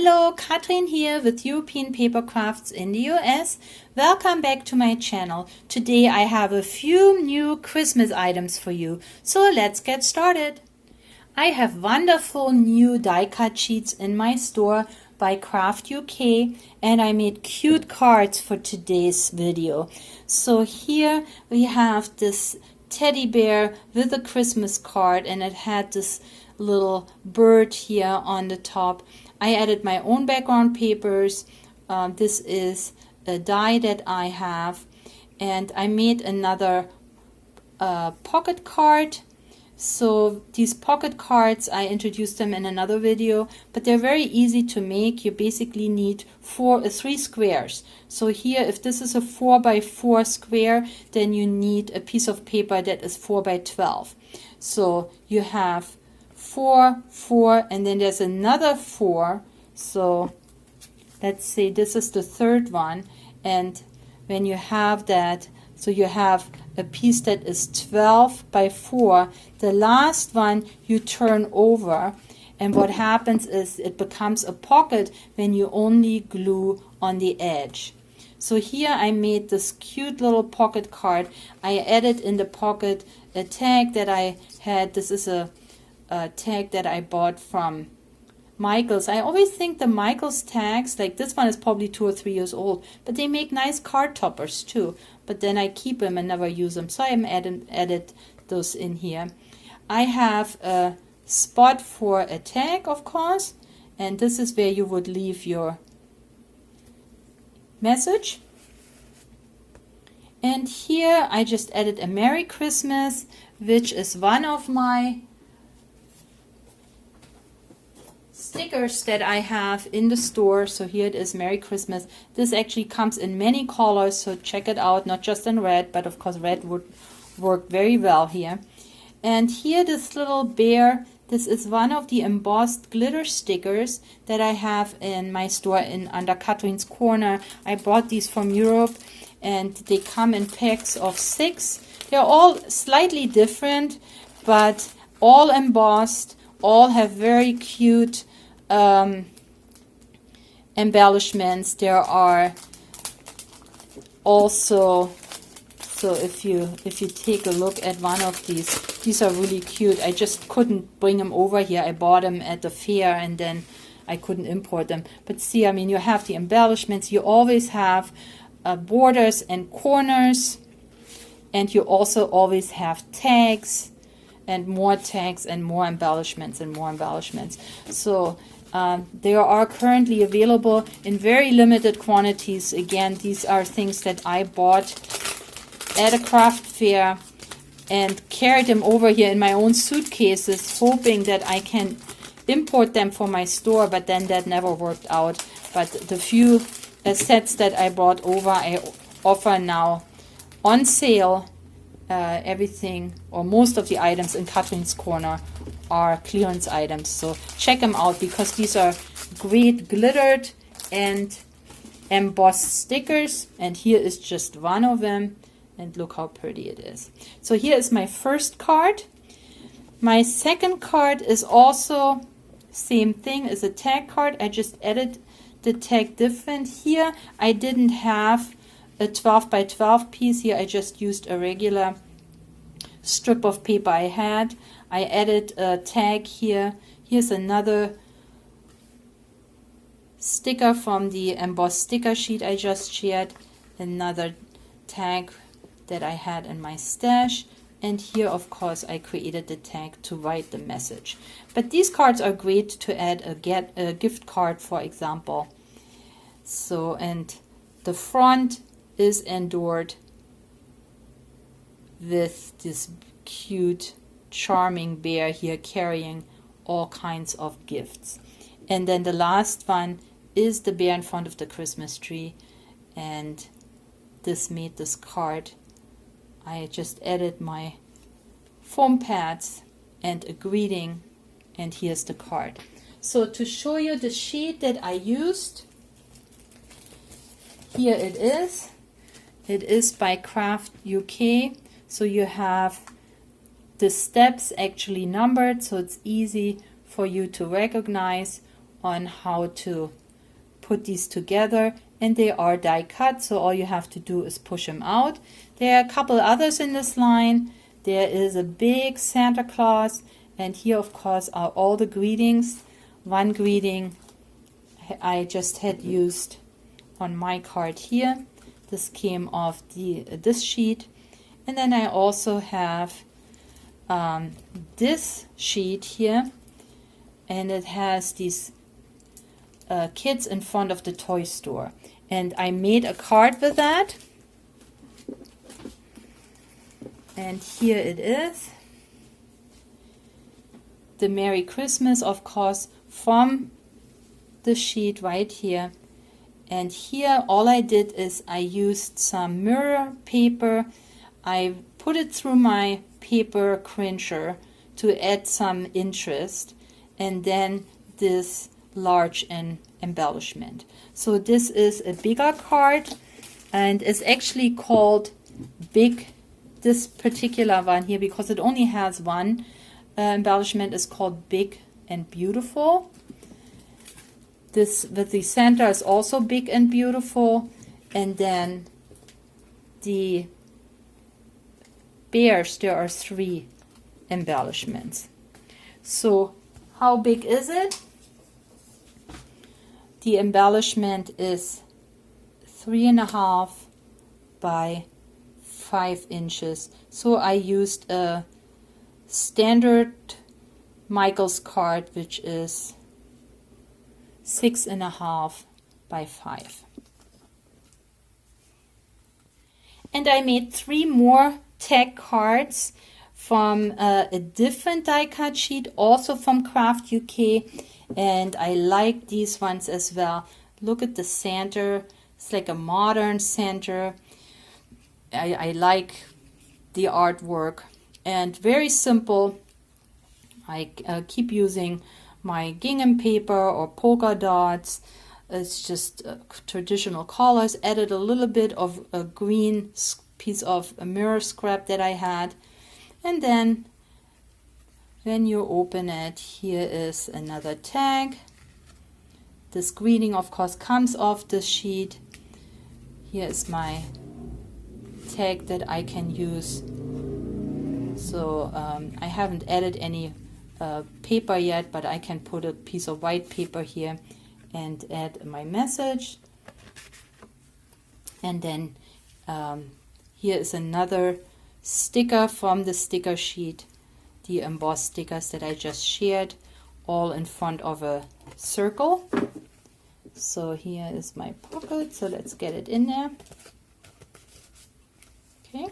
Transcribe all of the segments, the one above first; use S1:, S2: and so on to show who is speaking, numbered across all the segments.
S1: Hello, Katrin here with European Paper Crafts in the US. Welcome back to my channel. Today I have a few new Christmas items for you, so let's get started. I have wonderful new die cut sheets in my store by Craft UK, and I made cute cards for today's video. So here we have this teddy bear with a Christmas card, and it had this little bird here on the top. I added my own background papers. This is a die that I have, and I made another pocket card. So these pocket cards, I introduced them in another video, but they're very easy to make. You basically need three squares. So here, if this is a 4 by 4 square, then you need a piece of paper that is 4 by 12. So you have 4, 4, and then there's another 4. So let's say this is the third one, and when you have that, so you have a piece that is 12 by 4. The last one you turn over, and what happens is it becomes a pocket when you only glue on the edge. So here I made this cute little pocket card. I added in the pocket a tag that I had. This is a tag that I bought from Michaels. I always think the Michaels tags, like this one is probably 2 or 3 years old, but they make nice card toppers too. But then I keep them and never use them, so I added those in here. I have a spot for a tag, of course, and this is where you would leave your message. And here I just added a Merry Christmas, which is one of my stickers that I have in the store. So here it is, Merry Christmas. This actually comes in many colors, so check it out, not just in red, but of course red would work very well here. And here this little bear, this is one of the embossed glitter stickers that I have in my store under Katrin's Corner. I bought these from Europe, and they come in packs of 6. They're all slightly different, but all embossed, all have very cute embellishments. There are also, so if you take a look at one of these are really cute. I just couldn't bring them over here. I bought them at the fair and then I couldn't import them. But see, I mean, you have the embellishments. You always have borders and corners, and you also always have tags and more tags and more embellishments and more embellishments. So they are currently available in very limited quantities. Again, these are things that I bought at a craft fair and carried them over here in my own suitcases, hoping that I can import them for my store, but then that never worked out. But the few sets that I brought over, I offer now on sale. Everything or most of the items in Katrin's Corner are clearance items, so check them out because these are great glittered and embossed stickers, and here is just one of them, and look how pretty it is. So here is my first card. My second card is also same thing as a tag card. I just added the tag different. Here I didn't have a 12 by 12 piece. Here I just used a regular strip of paper I had. I added a tag here. Here's another sticker from the embossed sticker sheet I just shared. Another tag that I had in my stash. And here, of course, I created the tag to write the message. But these cards are great to add a gift card, for example. So, and the front is endorsed with this cute, charming bear here carrying all kinds of gifts. And then the last one is the bear in front of the Christmas tree. And this made this card. I just added my foam pads and a greeting, and here's the card. So to show you the sheet that I used, here it is. It is by Craft UK. So you have the steps actually numbered, so it's easy for you to recognize on how to put these together, and they are die cut, so all you have to do is push them out. There are a couple others in this line. There is a big Santa Claus, and here of course are all the greetings. One greeting I just had used on my card here. This came off this sheet. And then I also have this sheet here, and it has these kids in front of the toy store. And I made a card with that. And here it is. The Merry Christmas, of course, from the sheet right here. And here all I did is I used some mirror paper. I put it through my paper crincher to add some interest, and then this large embellishment. So this is a bigger card, and it's actually called Big. This particular one here, because it only has one embellishment, is called Big and Beautiful. This with the center is also Big and Beautiful, and then the bears, there are 3 embellishments. So how big is it? The embellishment is 3.5 by 5 inches. So I used a standard Michaels card, which is 6.5 by 5. And I made 3 more tag cards from a different die cut sheet, also from Craft UK, and I like these ones as well. Look at the center, it's like a modern center. I like the artwork, and very simple. I keep using my gingham paper or polka dots. It's just traditional colors. Added a little bit of a green piece of a mirror scrap that I had, and then when you open it, here is another tag. This greeting of course comes off the sheet. Here is my tag that I can use. So I haven't added any paper yet, but I can put a piece of white paper here and add my message. And then here is another sticker from the sticker sheet, the embossed stickers that I just shared, all in front of a circle. So here is my pocket, so let's get it in there. Okay,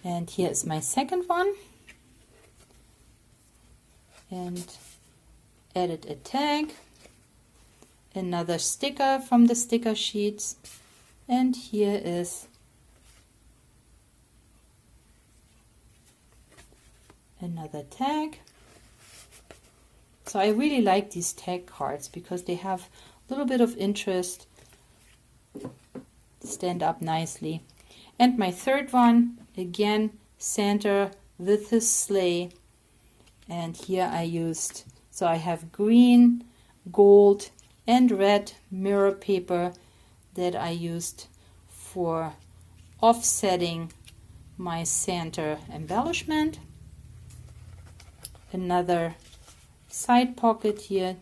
S1: and here is my second one, and added a tag, another sticker from the sticker sheets, and here is another tag. So I really like these tag cards because they have a little bit of interest, stand up nicely. And my third one, again, Santa with his sleigh. And here I used, so I have green, gold, and red mirror paper that I used for offsetting my Santa embellishment. Another side pocket here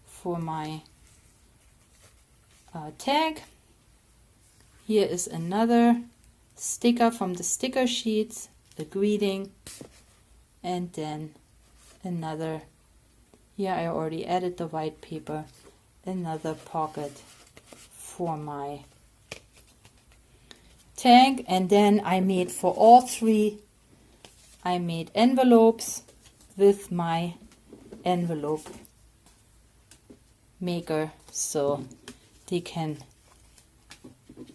S1: for my tag. Here is another sticker from the sticker sheets, a greeting, and then another, here I already added the white paper, another pocket for my tag. And then I made for all 3, I made envelopes with my envelope maker, so they can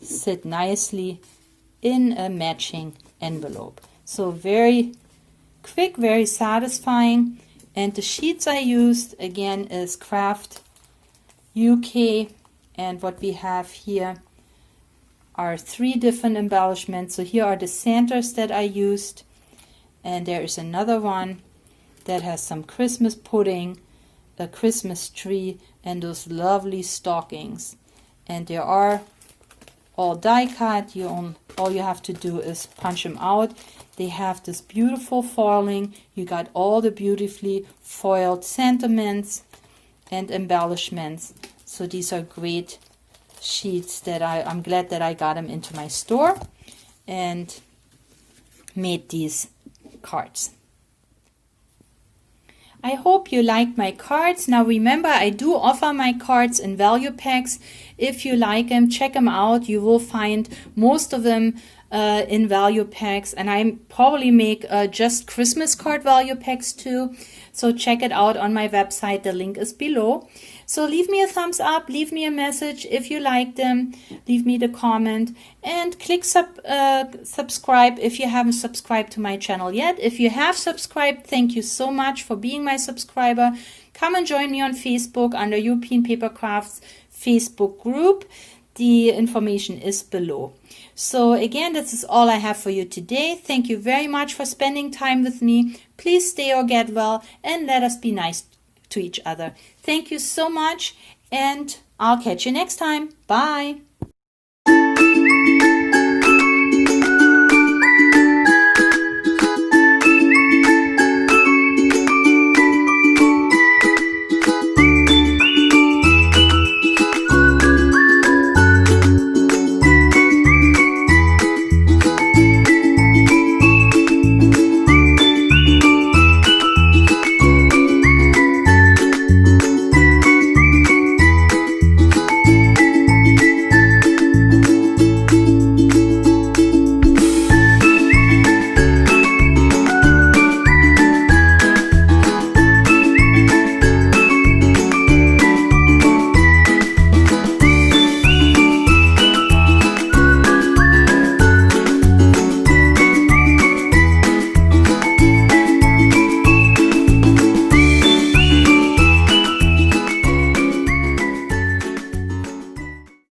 S1: sit nicely in a matching envelope. So very quick, very satisfying. And the sheets I used again is Craft UK, and what we have here are 3 different embellishments. So here are the Santas that I used, and there is another one that has some Christmas pudding, a Christmas tree and those lovely stockings. And they are all die cut. All you have to do is punch them out. They have this beautiful foiling. You got all the beautifully foiled sentiments and embellishments. So these are great sheets that I'm glad that I got them into my store and made these cards. I hope you liked my cards. Now remember, I do offer my cards in value packs. If you like them, check them out. You will find most of them in value packs, and I probably make just Christmas card value packs too. So check it out on my website. The link is below. So leave me a thumbs up, leave me a message if you like them, leave me the comment, and click subscribe if you haven't subscribed to my channel yet. If you have subscribed, thank you so much for being my subscriber. Come and join me on Facebook under European Paper Crafts Facebook group. The information is below. So again, this is all I have for you today. Thank you very much for spending time with me. Please stay or get well, and let us be nice to each other. Thank you so much, and I'll catch you next time. Bye.